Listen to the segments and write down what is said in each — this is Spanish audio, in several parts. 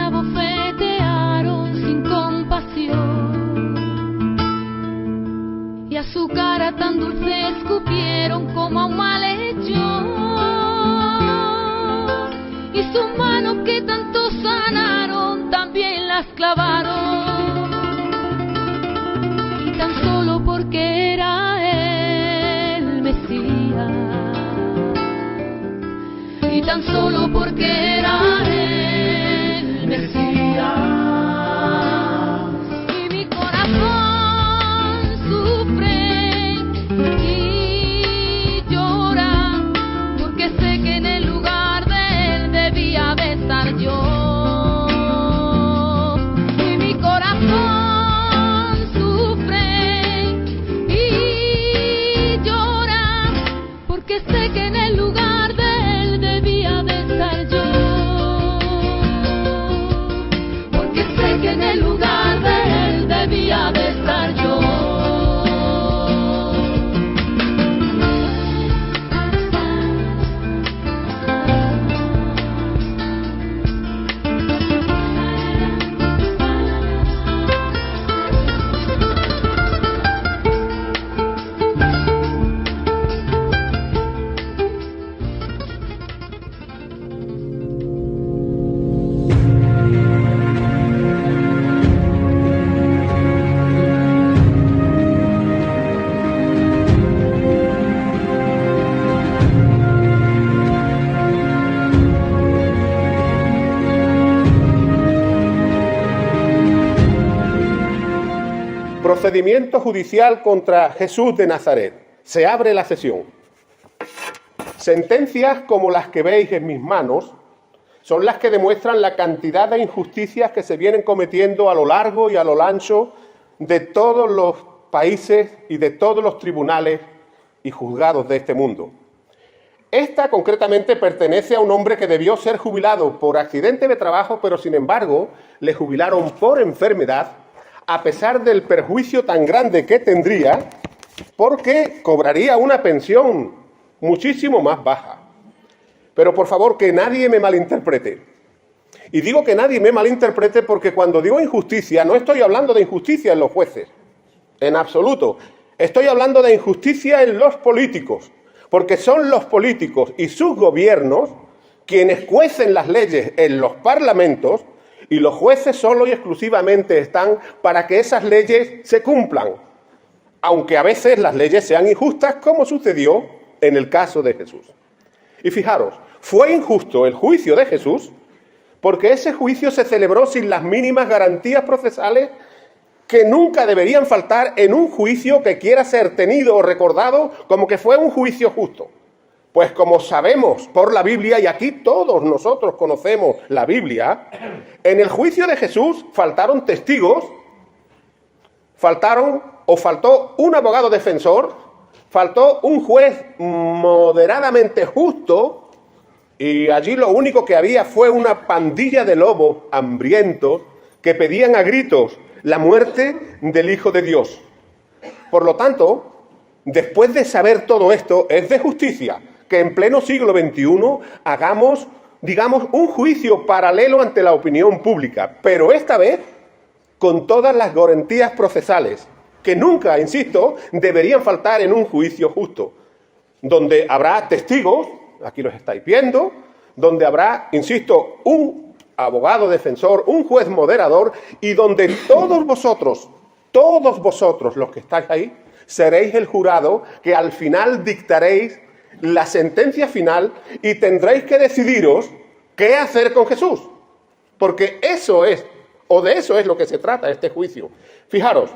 la abofetearon sin compasión, y a su cara tan dulce escupieron como a un malhechor, y sus manos que tanto sanaron también las clavaron, y tan solo porque era el Mesías, y tan solo porque era el Mesías, y mi corazón sufre y llora, porque sé que en el lugar de él debía de estar yo, y mi corazón sufre y llora, porque sé que en el lugar de él debía de estar yo, porque sé que en el lugar de él debía de estar yo. Procedimiento judicial contra Jesús de Nazaret. Se abre la sesión. Sentencias como las que veis en mis manos son las que demuestran la cantidad de injusticias que se vienen cometiendo a lo largo y a lo ancho de todos los países y de todos los tribunales y juzgados de este mundo. Esta concretamente pertenece a un hombre que debió ser jubilado por accidente de trabajo, pero sin embargo le jubilaron por enfermedad, a pesar del perjuicio tan grande que tendría, porque cobraría una pensión muchísimo más baja. Pero por favor, que nadie me malinterprete. Y digo que nadie me malinterprete porque cuando digo injusticia, no estoy hablando de injusticia en los jueces, en absoluto. Estoy hablando de injusticia en los políticos, porque son los políticos y sus gobiernos quienes cuecen las leyes en los parlamentos, y los jueces solo y exclusivamente están para que esas leyes se cumplan, aunque a veces las leyes sean injustas, como sucedió en el caso de Jesús. Y fijaros, fue injusto el juicio de Jesús porque ese juicio se celebró sin las mínimas garantías procesales que nunca deberían faltar en un juicio que quiera ser tenido o recordado como que fue un juicio justo. Pues como sabemos por la Biblia, y aquí todos nosotros conocemos la Biblia, en el juicio de Jesús faltaron testigos, faltó un abogado defensor, faltó un juez moderadamente justo, y allí lo único que había fue una pandilla de lobos hambrientos que pedían a gritos la muerte del Hijo de Dios. Por lo tanto, después de saber todo esto, es de justicia que en pleno siglo XXI hagamos, digamos, un juicio paralelo ante la opinión pública, pero esta vez con todas las garantías procesales, que nunca, insisto, deberían faltar en un juicio justo, donde habrá testigos, aquí los estáis viendo, donde habrá, insisto, un abogado defensor, un juez moderador, y donde todos vosotros los que estáis ahí, seréis el jurado que al final dictaréis la sentencia final y tendréis que decidiros qué hacer con Jesús. Porque eso es, o de eso es lo que se trata este juicio. Fijaros,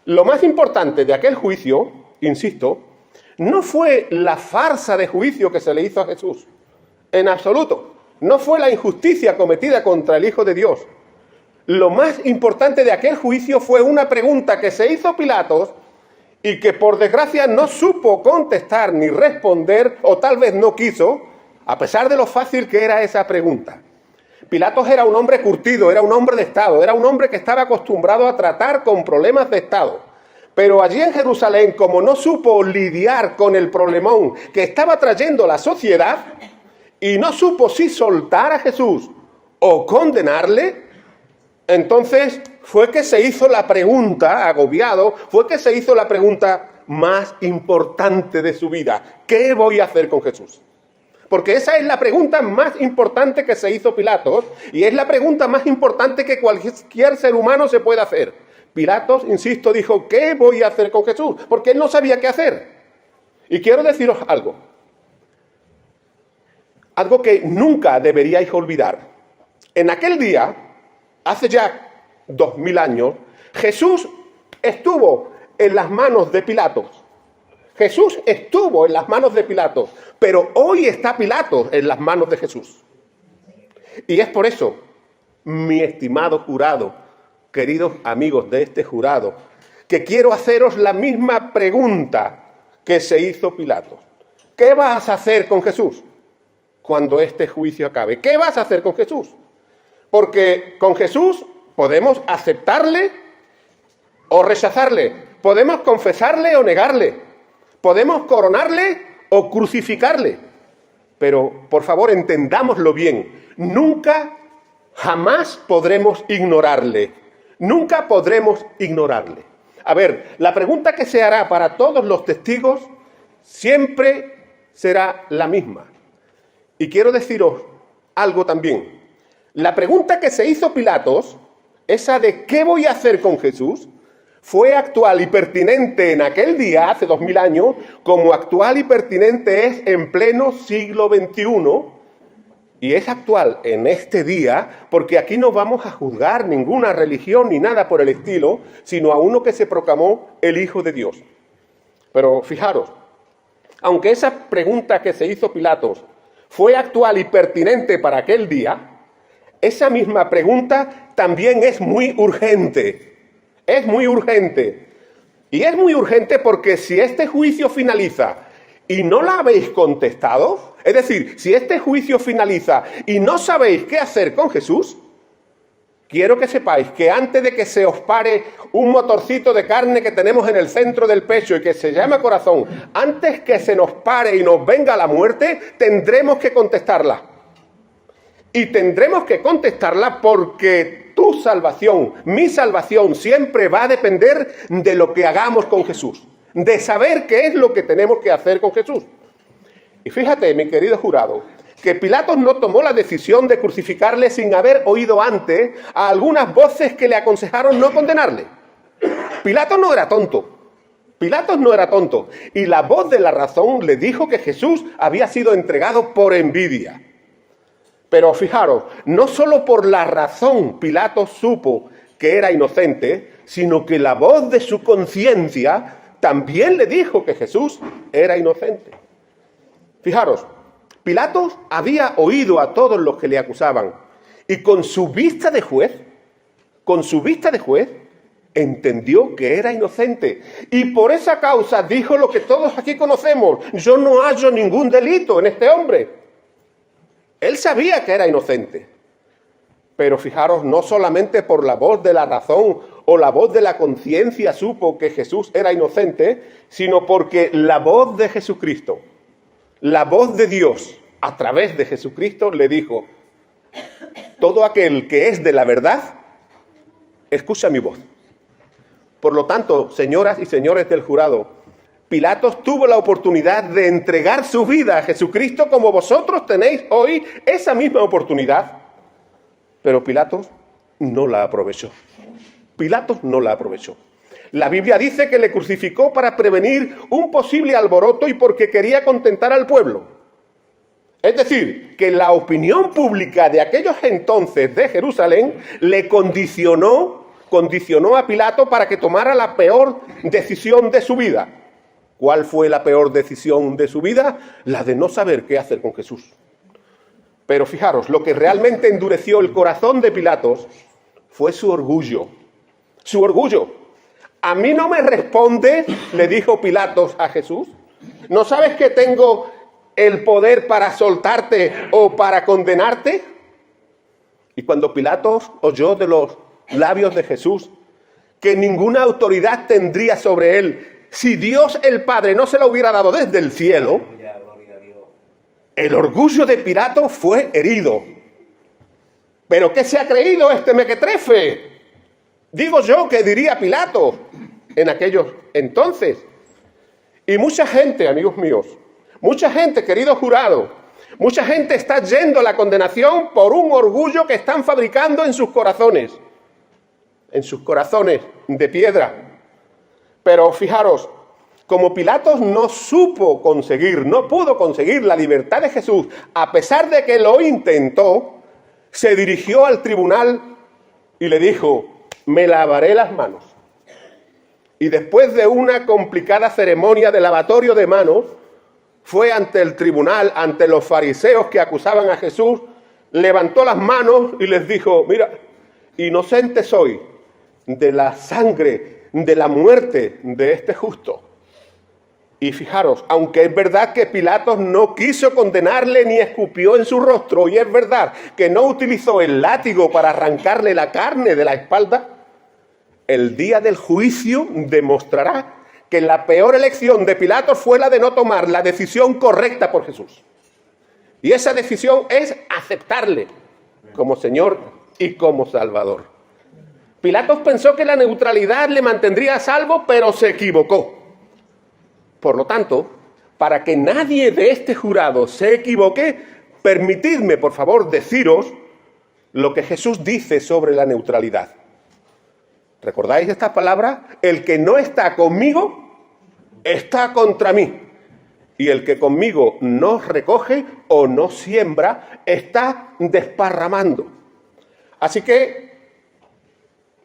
lo más importante de aquel juicio, insisto, no fue la farsa de juicio que se le hizo a Jesús. En absoluto. No fue la injusticia cometida contra el Hijo de Dios. Lo más importante de aquel juicio fue una pregunta que se hizo Pilatos y que por desgracia no supo contestar ni responder, o tal vez no quiso, a pesar de lo fácil que era esa pregunta. Pilatos era un hombre curtido, era un hombre de Estado, era un hombre que estaba acostumbrado a tratar con problemas de Estado. Pero allí en Jerusalén, como no supo lidiar con el problemón que estaba trayendo la sociedad, y no supo si soltar a Jesús o condenarle, entonces fue que se hizo la pregunta, agobiado, fue que se hizo la pregunta más importante de su vida. ¿Qué voy a hacer con Jesús? Porque esa es la pregunta más importante que se hizo Pilatos y es la pregunta más importante que cualquier ser humano se puede hacer. Pilatos, insisto, dijo, ¿qué voy a hacer con Jesús? Porque él no sabía qué hacer. Y quiero deciros algo que nunca deberíais olvidar. En aquel día, hace ya 2000 años, Jesús estuvo en las manos de Pilatos. Jesús estuvo en las manos de Pilatos, pero hoy está Pilatos en las manos de Jesús. Y es por eso, mi estimado jurado, queridos amigos de este jurado, que quiero haceros la misma pregunta que se hizo Pilatos. ¿Qué vas a hacer con Jesús cuando este juicio acabe? ¿Qué vas a hacer con Jesús? Porque con Jesús podemos aceptarle o rechazarle, podemos confesarle o negarle, podemos coronarle o crucificarle. Pero, por favor, entendámoslo bien. Nunca, jamás podremos ignorarle. Nunca podremos ignorarle. A ver, la pregunta que se hará para todos los testigos siempre será la misma. Y quiero deciros algo también. La pregunta que se hizo Pilatos, esa de ¿qué voy a hacer con Jesús?, fue actual y pertinente en aquel día, hace 2000 años, como actual y pertinente es en pleno siglo XXI, y es actual en este día, porque aquí no vamos a juzgar ninguna religión ni nada por el estilo, sino a uno que se proclamó el Hijo de Dios. Pero fijaros, aunque esa pregunta que se hizo Pilatos fue actual y pertinente para aquel día, esa misma pregunta también es muy urgente. Es muy urgente. Y es muy urgente porque si este juicio finaliza y no la habéis contestado, es decir, si este juicio finaliza y no sabéis qué hacer con Jesús, quiero que sepáis que antes de que se os pare un motorcito de carne que tenemos en el centro del pecho y que se llama corazón, antes que se nos pare y nos venga la muerte, tendremos que contestarla. Y tendremos que contestarla porque tu salvación, mi salvación, siempre va a depender de lo que hagamos con Jesús, de saber qué es lo que tenemos que hacer con Jesús. Y fíjate, mi querido jurado, que Pilatos no tomó la decisión de crucificarle sin haber oído antes a algunas voces que le aconsejaron no condenarle. Pilatos no era tonto. Pilatos no era tonto. Y la voz de la razón le dijo que Jesús había sido entregado por envidia. Pero fijaros, no solo por la razón Pilatos supo que era inocente, sino que la voz de su conciencia también le dijo que Jesús era inocente. Fijaros, Pilatos había oído a todos los que le acusaban y con su vista de juez, entendió que era inocente. Y por esa causa dijo lo que todos aquí conocemos: yo no hallo ningún delito en este hombre. Él sabía que era inocente. Pero fijaros, no solamente por la voz de la razón o la voz de la conciencia supo que Jesús era inocente, sino porque la voz de Jesucristo, la voz de Dios a través de Jesucristo le dijo: todo aquel que es de la verdad, escucha mi voz. Por lo tanto, señoras y señores del jurado, Pilatos tuvo la oportunidad de entregar su vida a Jesucristo como vosotros tenéis hoy esa misma oportunidad. Pero Pilatos no la aprovechó. Pilatos no la aprovechó. La Biblia dice que le crucificó para prevenir un posible alboroto y porque quería contentar al pueblo. Es decir, que la opinión pública de aquellos entonces de Jerusalén le condicionó a Pilato para que tomara la peor decisión de su vida. ¿Cuál fue la peor decisión de su vida? La de no saber qué hacer con Jesús. Pero fijaros, lo que realmente endureció el corazón de Pilatos fue su orgullo. Su orgullo. A mí no me responde, le dijo Pilatos a Jesús. ¿No sabes que tengo el poder para soltarte o para condenarte? Y cuando Pilatos oyó de los labios de Jesús que ninguna autoridad tendría sobre él si Dios el Padre no se la hubiera dado desde el cielo, el orgullo de Pilato fue herido. ¿Pero qué se ha creído este mequetrefe? Digo yo que diría Pilato en aquellos entonces. Y mucha gente, amigos míos, mucha gente, querido jurado, mucha gente está yendo a la condenación por un orgullo que están fabricando en sus corazones de piedra. Pero fijaros, como Pilatos no pudo conseguir la libertad de Jesús, a pesar de que lo intentó, se dirigió al tribunal y le dijo: me lavaré las manos. Y después de una complicada ceremonia de lavatorio de manos, fue ante el tribunal, ante los fariseos que acusaban a Jesús, levantó las manos y les dijo: mira, inocente soy de la sangre, de la muerte de este justo. Y fijaros, aunque es verdad que Pilatos no quiso condenarle ni escupió en su rostro, y es verdad que no utilizó el látigo para arrancarle la carne de la espalda, el día del juicio demostrará que la peor elección de Pilatos fue la de no tomar la decisión correcta por Jesús. Y esa decisión es aceptarle como Señor y como Salvador. Pilatos pensó que la neutralidad le mantendría a salvo, pero se equivocó. Por lo tanto, para que nadie de este jurado se equivoque, permitidme, por favor, deciros lo que Jesús dice sobre la neutralidad. ¿Recordáis estas palabras? El que no está conmigo, está contra mí. Y el que conmigo no recoge o no siembra, está desparramando. Así que,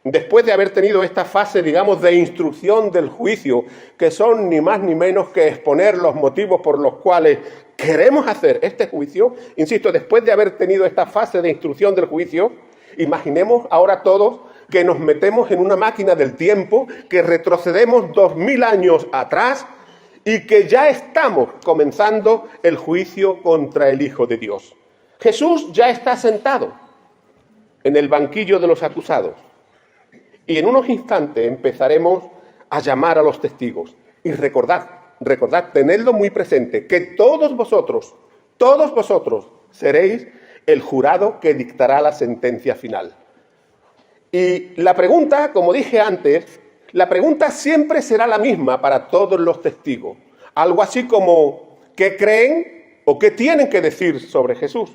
después de haber tenido esta fase, digamos, de instrucción del juicio, que son ni más ni menos que exponer los motivos por los cuales queremos hacer este juicio, insisto, después de haber tenido esta fase de instrucción del juicio, imaginemos ahora todos que nos metemos en una máquina del tiempo, que retrocedemos 2000 años atrás y que ya estamos comenzando el juicio contra el Hijo de Dios. Jesús ya está sentado en el banquillo de los acusados. Y en unos instantes empezaremos a llamar a los testigos. Y recordad, tenedlo muy presente, que todos vosotros seréis el jurado que dictará la sentencia final. Y la pregunta, como dije antes, la pregunta siempre será la misma para todos los testigos. Algo así como, ¿qué creen o qué tienen que decir sobre Jesús?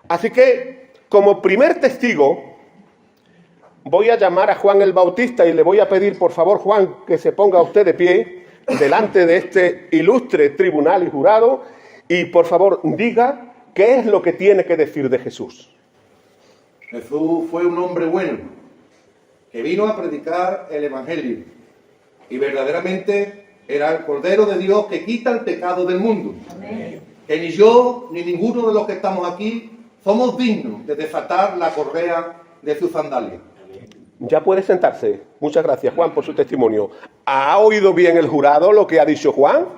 Así que, como primer testigo, voy a llamar a Juan el Bautista y le voy a pedir, por favor, Juan, que se ponga usted de pie delante de este ilustre tribunal y jurado y, por favor, diga qué es lo que tiene que decir de Jesús. Jesús fue un hombre bueno, que vino a predicar el Evangelio y verdaderamente era el Cordero de Dios que quita el pecado del mundo. Amén. Que ni yo ni ninguno de los que estamos aquí somos dignos de desatar la correa de su sandalia. Ya puede sentarse. Muchas gracias, Juan, por su testimonio. ¿Ha oído bien el jurado lo que ha dicho Juan?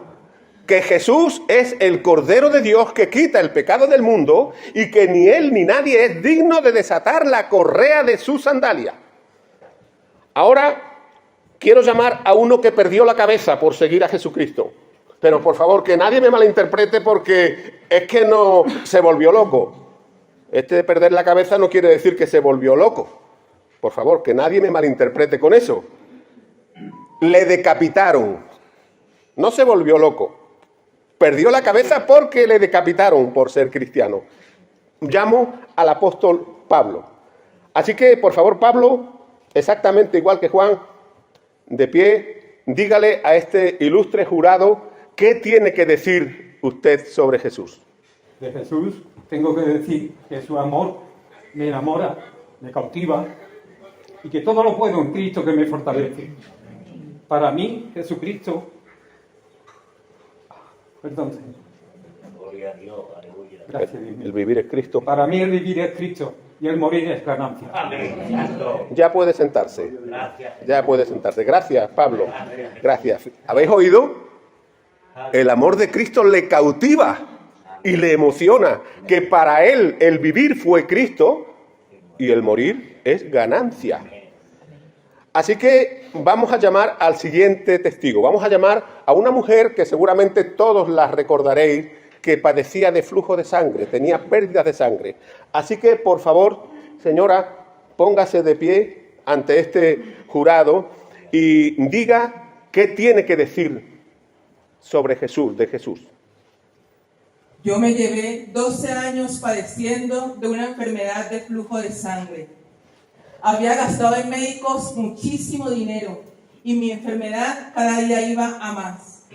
Que Jesús es el Cordero de Dios que quita el pecado del mundo y que ni él ni nadie es digno de desatar la correa de su sandalia. Ahora quiero llamar a uno que perdió la cabeza por seguir a Jesucristo. Pero por favor, que nadie me malinterprete porque es que no se volvió loco. Este de perder la cabeza no quiere decir que se volvió loco. Por favor, que nadie me malinterprete con eso. Le decapitaron. No se volvió loco. Perdió la cabeza porque le decapitaron por ser cristiano. Llamo al apóstol Pablo. Así que, por favor, Pablo, exactamente igual que Juan, de pie, dígale a este ilustre jurado qué tiene que decir usted sobre Jesús. De Jesús tengo que decir que su amor me enamora, me cautiva y que todo lo puedo en Cristo que me fortalece. Para mí, Jesucristo... Perdón, Señor. Gloria a Dios, aleluya. Gracias, Dios mío. El vivir es Cristo. Para mí el vivir es Cristo y el morir es ganancia. Amén. Ya puede sentarse. Gracias. Ya puede sentarse. Gracias, Pablo. Gracias. ¿Habéis oído? El amor de Cristo le cautiva y le emociona. Que para él el vivir fue Cristo y el morir es ganancia. Así que vamos a llamar al siguiente testigo. Vamos a llamar a una mujer que seguramente todos la recordaréis, que padecía de flujo de sangre, tenía pérdidas de sangre. Así que, por favor, señora, póngase de pie ante este jurado y diga qué tiene que decir sobre Jesús, de Jesús. Yo me llevé 12 años padeciendo de una enfermedad de flujo de sangre. Había gastado en médicos muchísimo dinero y mi enfermedad cada día iba a más.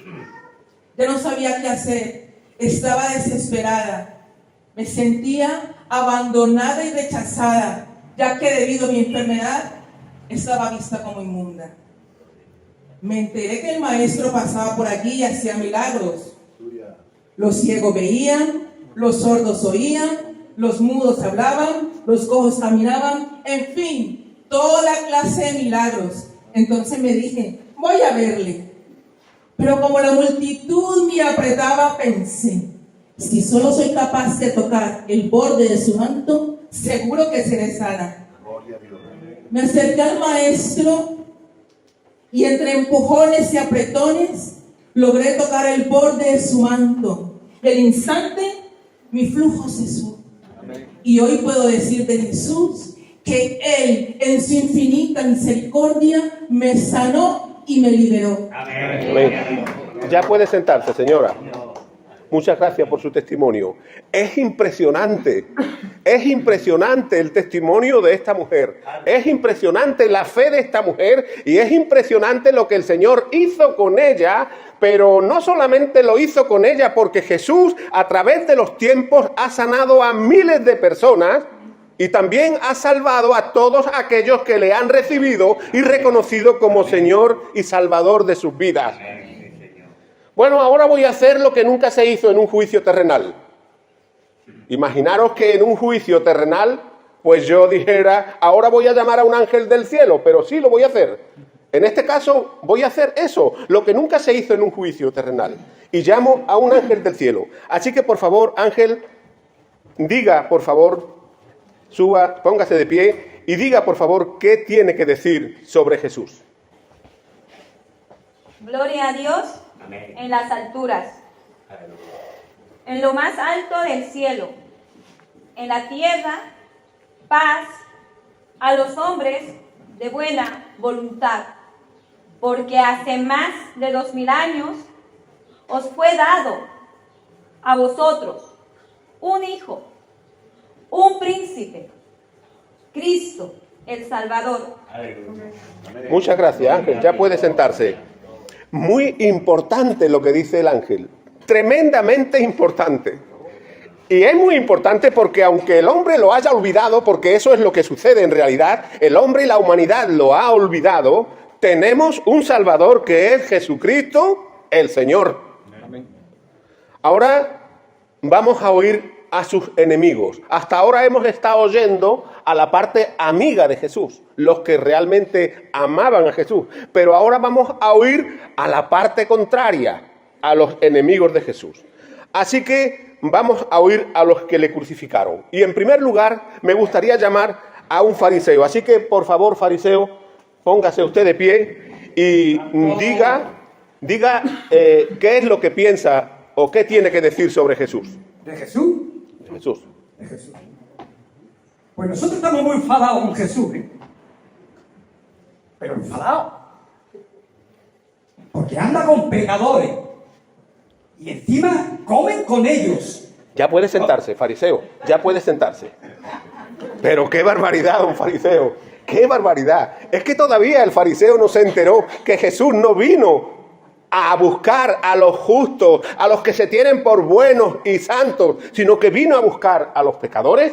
Yo no sabía qué hacer, estaba desesperada. Me sentía abandonada y rechazada, ya que debido a mi enfermedad estaba vista como inmunda. Me enteré que el maestro pasaba por allí y hacía milagros. Los ciegos veían, los sordos oían, los mudos hablaban, los cojos caminaban, en fin, toda la clase de milagros. Entonces me dije, voy a verle. Pero como la multitud me apretaba, pensé, si solo soy capaz de tocar el borde de su manto, seguro que seré sana. Me acerqué al maestro y entre empujones y apretones logré tocar el borde de su manto. Y al instante mi flujo cesó. Y hoy puedo decir de Jesús que Él en su infinita misericordia me sanó y me liberó. Amén. Ya puede sentarse, señora. Muchas gracias por su testimonio. Es impresionante el testimonio de esta mujer. Es impresionante la fe de esta mujer y es impresionante lo que el Señor hizo con ella, pero no solamente lo hizo con ella porque Jesús a través de los tiempos ha sanado a miles de personas y también ha salvado a todos aquellos que le han recibido y reconocido como Señor y Salvador de sus vidas. Bueno, ahora voy a hacer lo que nunca se hizo en un juicio terrenal. Imaginaros que en un juicio terrenal, pues yo dijera, ahora voy a llamar a un ángel del cielo, pero sí lo voy a hacer. En este caso voy a hacer eso, lo que nunca se hizo en un juicio terrenal. Y llamo a un ángel del cielo. Así que por favor, ángel, diga, por favor, suba, póngase de pie y diga, por favor, qué tiene que decir sobre Jesús. Gloria a Dios. Amén. En las alturas, en lo más alto del cielo, en la tierra, paz a los hombres de buena voluntad, porque hace más de 2000 años os fue dado a vosotros un hijo, un príncipe, Cristo, el Salvador. Muchas gracias, ángel. Ya puede sentarse. Muy importante lo que dice el ángel, tremendamente importante. Y es muy importante porque aunque el hombre lo haya olvidado, porque eso es lo que sucede en realidad, el hombre y la humanidad lo ha olvidado, tenemos un Salvador que es Jesucristo, el Señor. Ahora vamos a oír a sus enemigos. Hasta ahora hemos estado oyendo a la parte amiga de Jesús, los que realmente amaban a Jesús. Pero ahora vamos a oír a la parte contraria, a los enemigos de Jesús. Así que vamos a oír a los que le crucificaron. Y en primer lugar, me gustaría llamar a un fariseo. Así que, por favor, fariseo, póngase usted de pie y diga qué es lo que piensa o qué tiene que decir sobre Jesús. ¿De Jesús? De Jesús. De Jesús. Pues nosotros estamos muy enfadados con Jesús, ¿eh? Pero enfadados. Porque anda con pecadores. Y encima comen con ellos. Ya puede sentarse, fariseo. Ya puede sentarse. Pero qué barbaridad, un fariseo. ¡Qué barbaridad! Es que todavía el fariseo no se enteró que Jesús no vino a buscar a los justos, a los que se tienen por buenos y santos, sino que vino a buscar a los pecadores.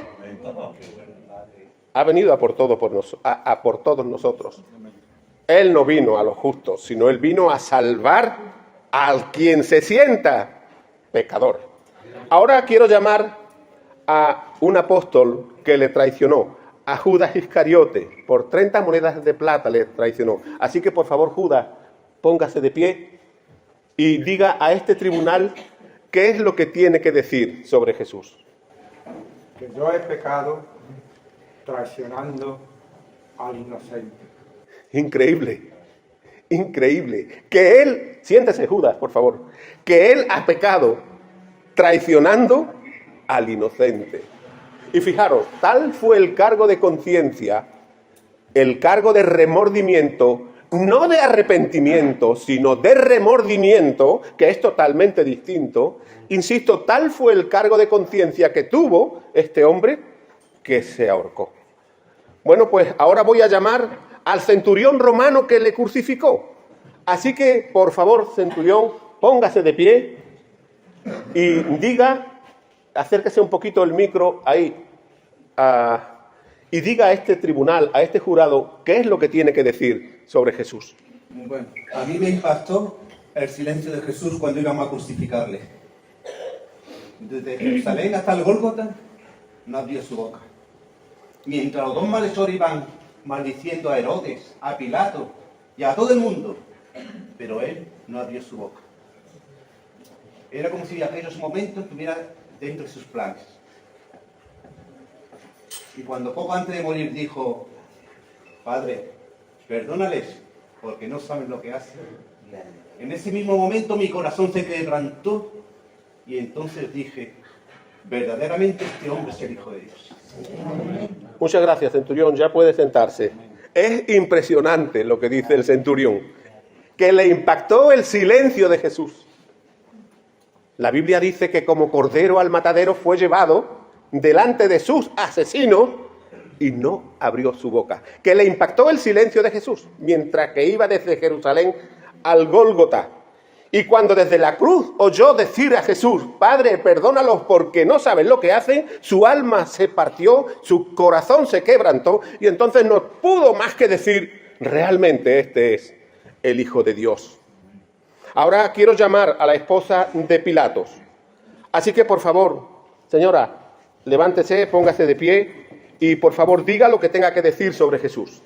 Ha venido a por todos nosotros. Él no vino a los justos, sino Él vino a salvar a quien se sienta pecador. Ahora quiero llamar a un apóstol que le traicionó, a Judas Iscariote. Por 30 monedas de plata le traicionó. Así que por favor, Judas, póngase de pie y diga a este tribunal qué es lo que tiene que decir sobre Jesús. Que yo he pecado traicionando al inocente. Increíble, increíble. Que él, siéntese Judas, por favor, que él ha pecado traicionando al inocente. Y fijaros, tal fue el cargo de conciencia, el cargo de remordimiento, no de arrepentimiento, sino de remordimiento, que es totalmente distinto. Insisto, tal fue el cargo de conciencia que tuvo este hombre que se ahorcó. Bueno, pues ahora voy a llamar al centurión romano que le crucificó. Así que, por favor, centurión, póngase de pie y diga, acérquese un poquito el micro ahí, y diga a este tribunal, a este jurado, qué es lo que tiene que decir sobre Jesús. Bueno, a mí me impactó el silencio de Jesús cuando íbamos a crucificarle. Desde Jerusalén hasta el Gólgota, no abrió su boca. Mientras los dos malhechores iban maldiciendo a Herodes, a Pilato y a todo el mundo, pero él no abrió su boca. Era como si aquellos momentos estuviera dentro de sus planes. Y cuando poco antes de morir dijo, Padre, perdónales, porque no saben lo que hacen. En ese mismo momento mi corazón se quebrantó y entonces dije, verdaderamente este hombre es el Hijo de Dios. Muchas gracias, centurión, ya puede sentarse. Es impresionante lo que dice el centurión, que le impactó el silencio de Jesús. La Biblia dice que como cordero al matadero fue llevado delante de sus asesinos y no abrió su boca. Que le impactó el silencio de Jesús mientras que iba desde Jerusalén al Gólgota. Y cuando desde la cruz oyó decir a Jesús, Padre, perdónalos porque no saben lo que hacen, su alma se partió, su corazón se quebrantó y entonces no pudo más que decir, realmente este es el Hijo de Dios. Ahora quiero llamar a la esposa de Pilatos. Así que, por favor, señora, levántese, póngase de pie y, por favor, diga lo que tenga que decir sobre Jesús.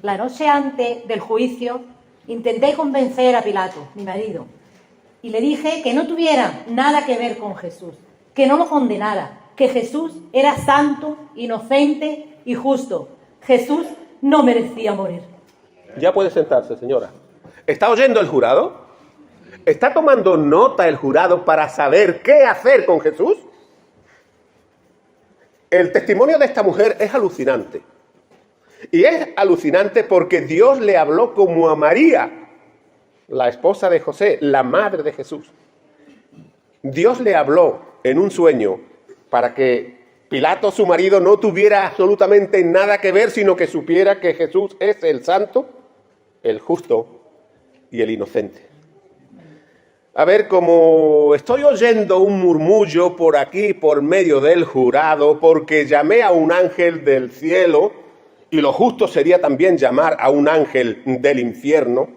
La noche antes del juicio intenté convencer a Pilato, mi marido, y le dije que no tuviera nada que ver con Jesús, que no lo condenara, que Jesús era santo, inocente y justo. Jesús no merecía morir. Ya puede sentarse, señora. ¿Está oyendo el jurado? ¿Está tomando nota el jurado para saber qué hacer con Jesús? El testimonio de esta mujer es alucinante. Y es alucinante porque Dios le habló como a María, la esposa de José, la madre de Jesús. Dios le habló en un sueño para que Pilato, su marido, no tuviera absolutamente nada que ver, sino que supiera que Jesús es el santo, el justo y el inocente. A ver, como estoy oyendo un murmullo por aquí, por medio del jurado, porque llamé a un ángel del cielo, y lo justo sería también llamar a un ángel del infierno,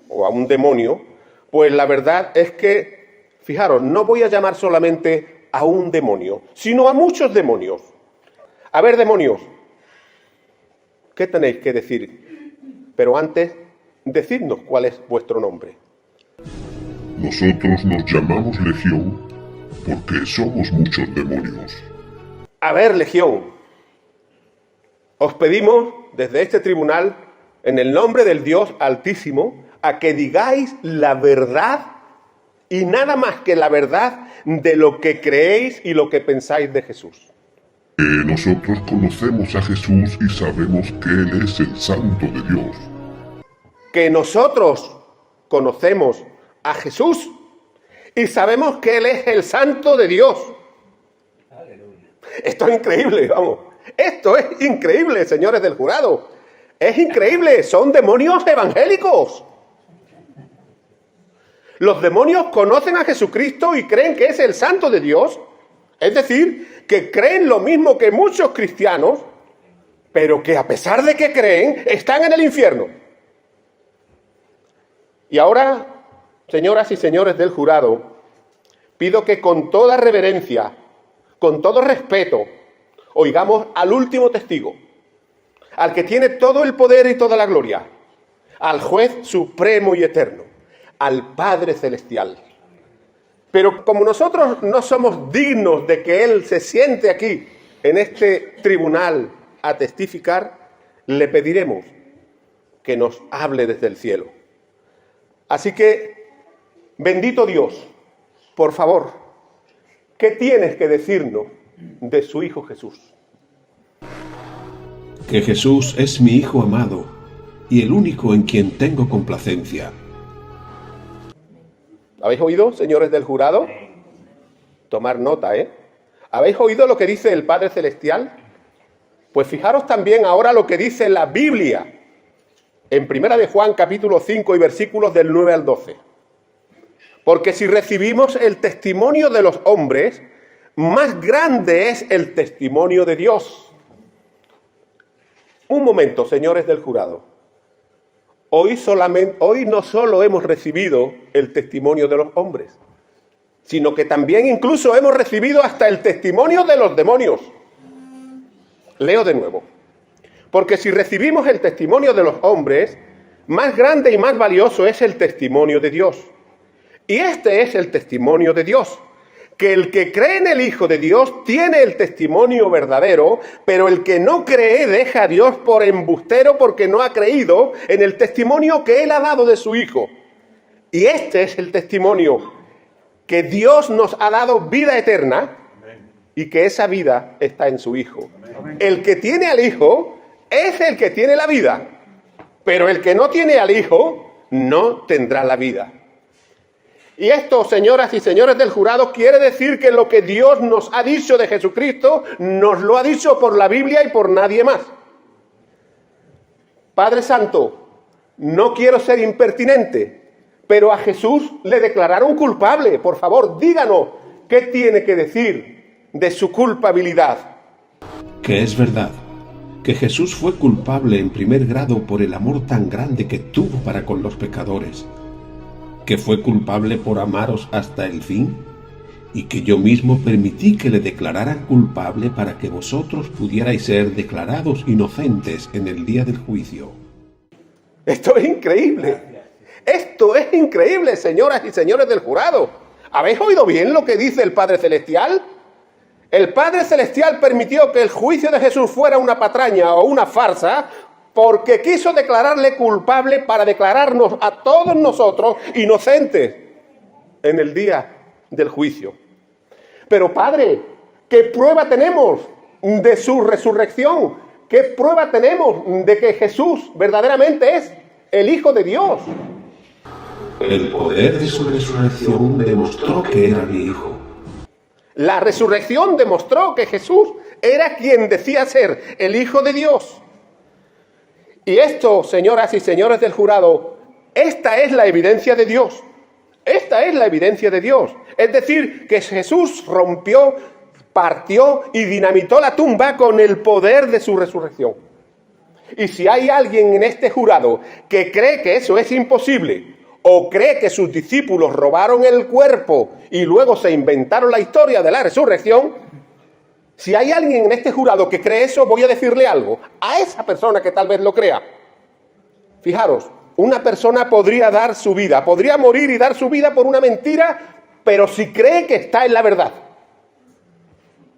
o a un demonio, pues la verdad es que, fijaros, no voy a llamar solamente a un demonio, sino a muchos demonios. A ver, demonios, ¿qué tenéis que decir? Pero antes, decidnos cuál es vuestro nombre. Nosotros nos llamamos Legión porque somos muchos demonios. A ver, Legión, os pedimos desde este tribunal, en el nombre del Dios Altísimo, a que digáis la verdad y nada más que la verdad de lo que creéis y lo que pensáis de Jesús. Nosotros conocemos a Jesús y sabemos que Él es el Santo de Dios. Que nosotros conocemos a Jesús y sabemos que Él es el Santo de Dios. Aleluya. Esto es increíble, vamos. Esto es increíble, señores del jurado. Es increíble, son demonios evangélicos. Los demonios conocen a Jesucristo y creen que es el Santo de Dios. Es decir, que creen lo mismo que muchos cristianos, pero que a pesar de que creen, están en el infierno. Y ahora, señoras y señores del jurado, pido que con toda reverencia, con todo respeto, oigamos al último testigo, al que tiene todo el poder y toda la gloria, al juez supremo y eterno, al Padre Celestial. Pero como nosotros no somos dignos de que Él se siente aquí, en este tribunal, a testificar, le pediremos que nos hable desde el cielo. Así que, bendito Dios, por favor, ¿qué tienes que decirnos de su Hijo Jesús. Que Jesús es mi Hijo amado y el único en quien tengo complacencia. ¿Habéis oído, señores del jurado? Tomar nota, ¿eh? ¿Habéis oído lo que dice el Padre Celestial? Pues fijaros también ahora lo que dice la Biblia en 1 de Juan capítulo 5 y versículos del 9 al 12. Porque si recibimos el testimonio de los hombres, más grande es el testimonio de Dios. Un momento, señores del jurado. Hoy no solo hemos recibido el testimonio de los hombres, sino que también incluso hemos recibido hasta el testimonio de los demonios. Leo de nuevo. Porque si recibimos el testimonio de los hombres, más grande y más valioso es el testimonio de Dios. Y este es el testimonio de Dios, que el que cree en el Hijo de Dios tiene el testimonio verdadero, pero el que no cree deja a Dios por embustero porque no ha creído en el testimonio que Él ha dado de su Hijo. Y este es el testimonio, que Dios nos ha dado vida eterna y que esa vida está en su Hijo. El que tiene al Hijo es el que tiene la vida, pero el que no tiene al Hijo no tendrá la vida. Y esto, señoras y señores del jurado, quiere decir que lo que Dios nos ha dicho de Jesucristo, nos lo ha dicho por la Biblia y por nadie más. Padre Santo, no quiero ser impertinente, pero a Jesús le declararon culpable. Por favor, díganos qué tiene que decir de su culpabilidad. Que es verdad, que Jesús fue culpable en primer grado por el amor tan grande que tuvo para con los pecadores, que fue culpable por amaros hasta el fin, y que yo mismo permití que le declararan culpable para que vosotros pudierais ser declarados inocentes en el día del juicio. Esto es increíble. Esto es increíble, señoras y señores del jurado. ¿Habéis oído bien lo que dice el Padre Celestial? El Padre Celestial permitió que el juicio de Jesús fuera una patraña o una farsa porque quiso declararle culpable para declararnos a todos nosotros inocentes en el día del juicio. Pero Padre, ¿qué prueba tenemos de su resurrección? ¿Qué prueba tenemos de que Jesús verdaderamente es el Hijo de Dios? El poder de su resurrección demostró que era mi Hijo. La resurrección demostró que Jesús era quien decía ser el Hijo de Dios. Y esto, señoras y señores del jurado, esta es la evidencia de Dios. Esta es la evidencia de Dios. Es decir, que Jesús rompió, partió y dinamitó la tumba con el poder de su resurrección. Y si hay alguien en este jurado que cree que eso es imposible, o cree que sus discípulos robaron el cuerpo y luego se inventaron la historia de la resurrección, si hay alguien en este jurado que cree eso, voy a decirle algo a esa persona que tal vez lo crea. Fijaros, una persona podría dar su vida, podría morir y dar su vida por una mentira, pero si cree que está en la verdad.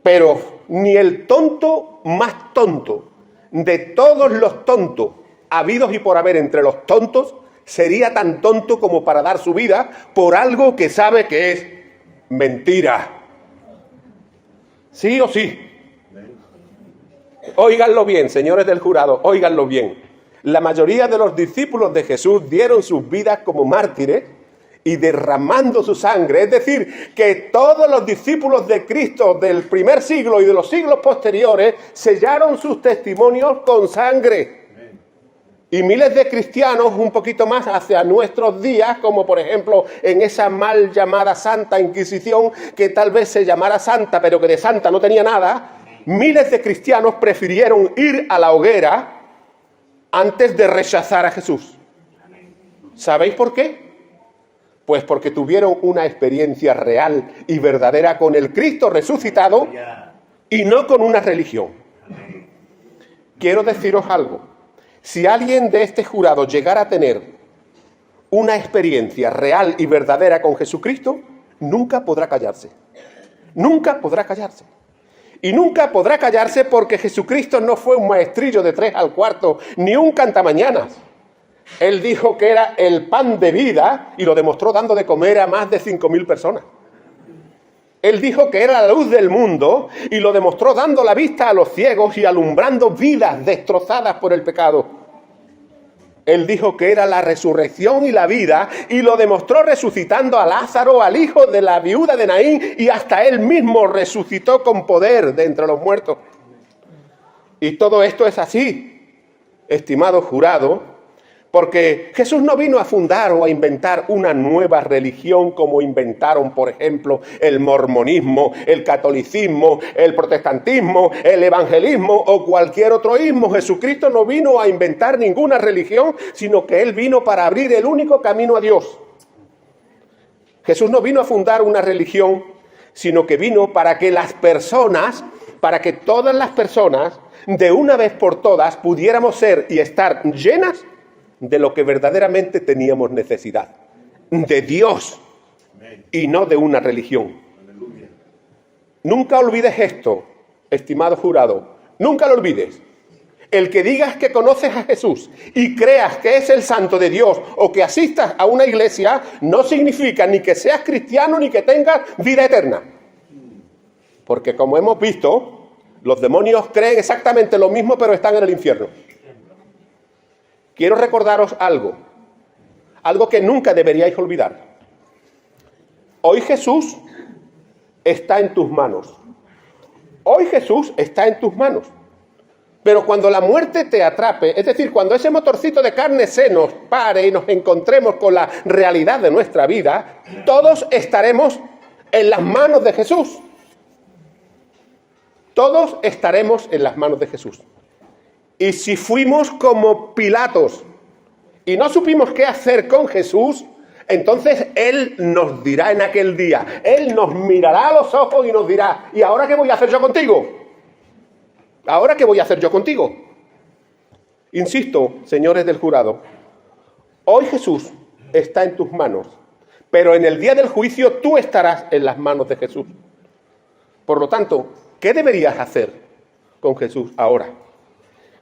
Pero ni el tonto más tonto de todos los tontos habidos y por haber entre los tontos sería tan tonto como para dar su vida por algo que sabe que es mentira. ¿Sí o sí? Óiganlo bien, señores del jurado, óiganlo bien. La mayoría de los discípulos de Jesús dieron sus vidas como mártires y derramando su sangre. Es decir, que todos los discípulos de Cristo del primer siglo y de los siglos posteriores sellaron sus testimonios con sangre. Y miles de cristianos un poquito más hacia nuestros días, como por ejemplo en esa mal llamada Santa Inquisición, que tal vez se llamara santa, pero que de santa no tenía nada, miles de cristianos prefirieron ir a la hoguera antes de rechazar a Jesús. ¿Sabéis por qué? Pues porque tuvieron una experiencia real y verdadera con el Cristo resucitado y no con una religión. Quiero deciros algo. Si alguien de este jurado llegara a tener una experiencia real y verdadera con Jesucristo, nunca podrá callarse. Nunca podrá callarse. Y nunca podrá callarse porque Jesucristo no fue un maestrillo de 3 al cuarto, ni un cantamañanas. Él dijo que era el pan de vida y lo demostró dando de comer a más de 5.000 personas. Él dijo que era la luz del mundo y lo demostró dando la vista a los ciegos y alumbrando vidas destrozadas por el pecado. Él dijo que era la resurrección y la vida y lo demostró resucitando a Lázaro, al hijo de la viuda de Naín, y hasta él mismo resucitó con poder de entre los muertos. Y todo esto es así, estimado jurado, porque Jesús no vino a fundar o a inventar una nueva religión como inventaron, por ejemplo, el mormonismo, el catolicismo, el protestantismo, el evangelismo o cualquier otro ismo. Jesucristo no vino a inventar ninguna religión, sino que Él vino para abrir el único camino a Dios. Jesús no vino a fundar una religión, sino que vino para que las personas, para que todas las personas, de una vez por todas, pudiéramos ser y estar llenas de lo que verdaderamente teníamos necesidad, de Dios y no de una religión. Nunca olvides esto, estimado jurado, nunca lo olvides. El que digas que conoces a Jesús y creas que es el santo de Dios o que asistas a una iglesia no significa ni que seas cristiano ni que tengas vida eterna. Porque como hemos visto, los demonios creen exactamente lo mismo pero están en el infierno. Quiero recordaros algo que nunca deberíais olvidar. Hoy Jesús está en tus manos. Hoy Jesús está en tus manos. Pero cuando la muerte te atrape, es decir, cuando ese motorcito de carne se nos pare y nos encontremos con la realidad de nuestra vida, todos estaremos en las manos de Jesús. Todos estaremos en las manos de Jesús. Y si fuimos como Pilatos y no supimos qué hacer con Jesús, entonces Él nos dirá en aquel día, Él nos mirará a los ojos y nos dirá, ¿y ahora qué voy a hacer yo contigo? ¿Ahora qué voy a hacer yo contigo? Insisto, señores del jurado, hoy Jesús está en tus manos, pero en el día del juicio tú estarás en las manos de Jesús. Por lo tanto, ¿qué deberías hacer con Jesús ahora?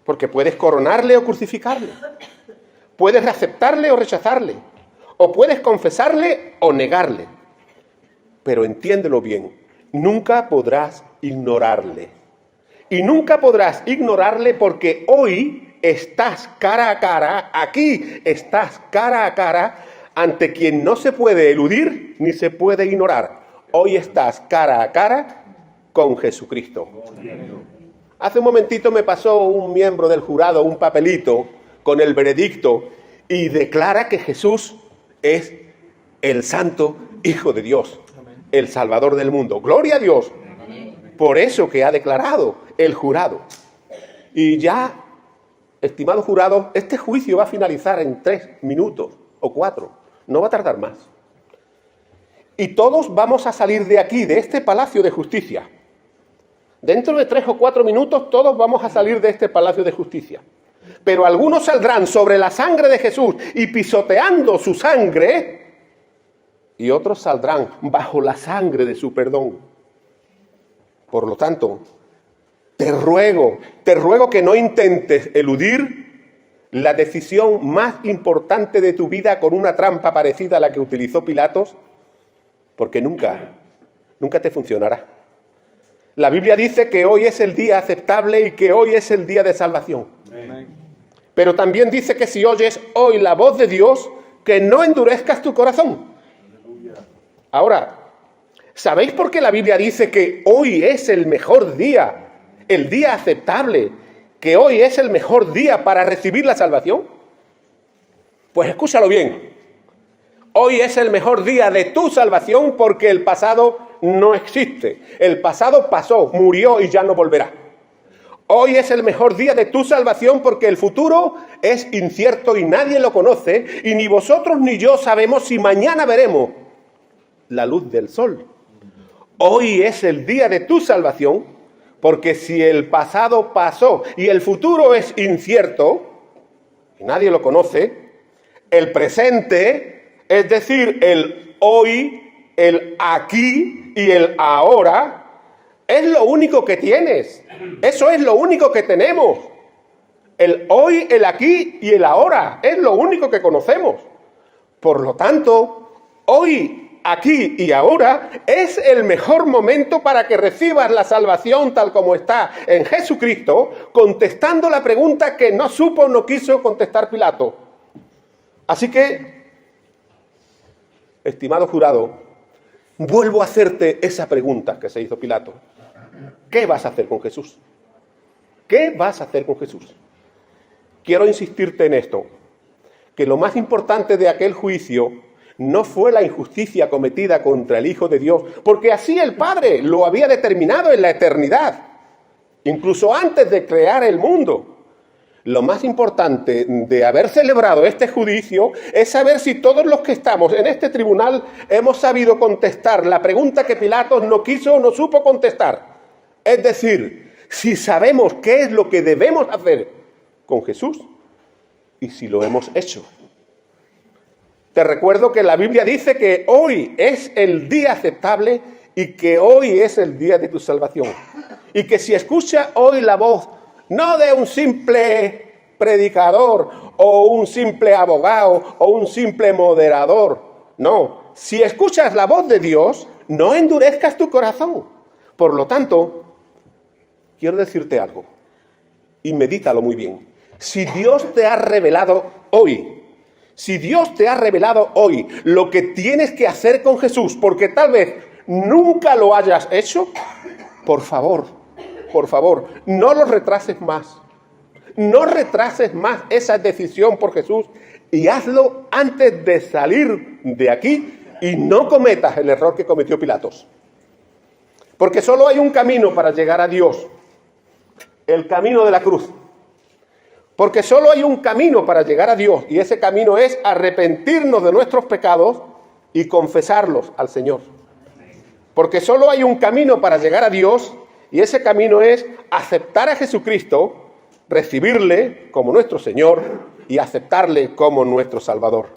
Porque puedes coronarle o crucificarle. Puedes aceptarle o rechazarle. O puedes confesarle o negarle. Pero entiéndelo bien, nunca podrás ignorarle. Y nunca podrás ignorarle porque hoy estás cara a cara, aquí estás cara a cara ante quien no se puede eludir ni se puede ignorar. Hoy estás cara a cara con Jesucristo. Hace un momentito me pasó un miembro del jurado un papelito con el veredicto y declara que Jesús es el Santo Hijo de Dios, el Salvador del mundo. ¡Gloria a Dios! Por eso que ha declarado el jurado. Y ya, estimado jurado, este juicio va a finalizar en 3 minutos o 4. No va a tardar más. Y todos vamos a salir de aquí, de este Palacio de Justicia. Dentro de 3 o 4 minutos todos vamos a salir de este Palacio de Justicia. Pero algunos saldrán sobre la sangre de Jesús y pisoteando su sangre, y otros saldrán bajo la sangre de su perdón. Por lo tanto, te ruego que no intentes eludir la decisión más importante de tu vida con una trampa parecida a la que utilizó Pilatos, porque nunca te funcionará. La Biblia dice que hoy es el día aceptable y que hoy es el día de salvación. Amén. Pero también dice que si oyes hoy la voz de Dios, que no endurezcas tu corazón. Ahora, ¿sabéis por qué la Biblia dice que hoy es el mejor día, el día aceptable, que hoy es el mejor día para recibir la salvación? Pues escúchalo bien. Hoy es el mejor día de tu salvación porque el pasado no existe. El pasado pasó, murió y ya no volverá. Hoy es el mejor día de tu salvación porque el futuro es incierto y nadie lo conoce y ni vosotros ni yo sabemos si mañana veremos la luz del sol. Hoy es el día de tu salvación porque si el pasado pasó y el futuro es incierto y nadie lo conoce, el presente, es decir, el hoy, el aquí y el ahora, es lo único que tienes. Eso es lo único que tenemos. El hoy, el aquí y el ahora es lo único que conocemos. Por lo tanto, hoy aquí y ahora, es el mejor momento para que recibas la salvación tal como está en Jesucristo, contestando la pregunta que no supo o no quiso contestar Pilato. Así que, estimado jurado, vuelvo a hacerte esa pregunta que se hizo Pilato. ¿Qué vas a hacer con Jesús? ¿Qué vas a hacer con Jesús? Quiero insistirte en esto, que lo más importante de aquel juicio no fue la injusticia cometida contra el Hijo de Dios, porque así el Padre lo había determinado en la eternidad, incluso antes de crear el mundo. Lo más importante de haber celebrado este juicio es saber si todos los que estamos en este tribunal hemos sabido contestar la pregunta que Pilatos no quiso o no supo contestar. Es decir, si sabemos qué es lo que debemos hacer con Jesús y si lo hemos hecho. Te recuerdo que la Biblia dice que hoy es el día aceptable y que hoy es el día de tu salvación. Y que si escuchas hoy la voz, no de un simple predicador o un simple abogado o un simple moderador, no. Si escuchas la voz de Dios, no endurezcas tu corazón. Por lo tanto, quiero decirte algo y medítalo muy bien. Si Dios te ha revelado hoy, lo que tienes que hacer con Jesús, porque tal vez nunca lo hayas hecho, por favor, no lo retrases más. No retrases más esa decisión por Jesús y hazlo antes de salir de aquí y no cometas el error que cometió Pilatos. Porque solo hay un camino para llegar a Dios, el camino de la cruz. Porque solo hay un camino para llegar a Dios y ese camino es arrepentirnos de nuestros pecados y confesarlos al Señor. Porque solo hay un camino para llegar a Dios y ese camino es aceptar a Jesucristo, recibirle como nuestro Señor y aceptarle como nuestro Salvador.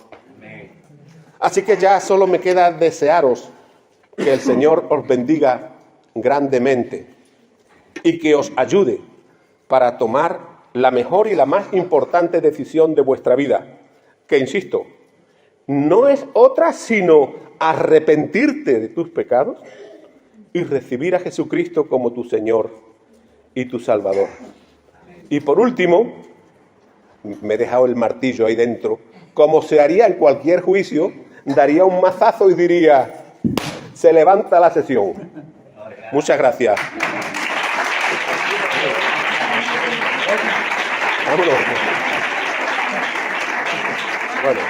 Así que ya solo me queda desearos que el Señor os bendiga grandemente y que os ayude para tomar la mejor y la más importante decisión de vuestra vida, que insisto, no es otra sino arrepentirte de tus pecados y recibir a Jesucristo como tu Señor y tu Salvador. Y por último, me he dejado el martillo ahí dentro, como se haría en cualquier juicio, daría un mazazo y diría, se levanta la sesión. Muchas gracias. Vámonos. Bueno.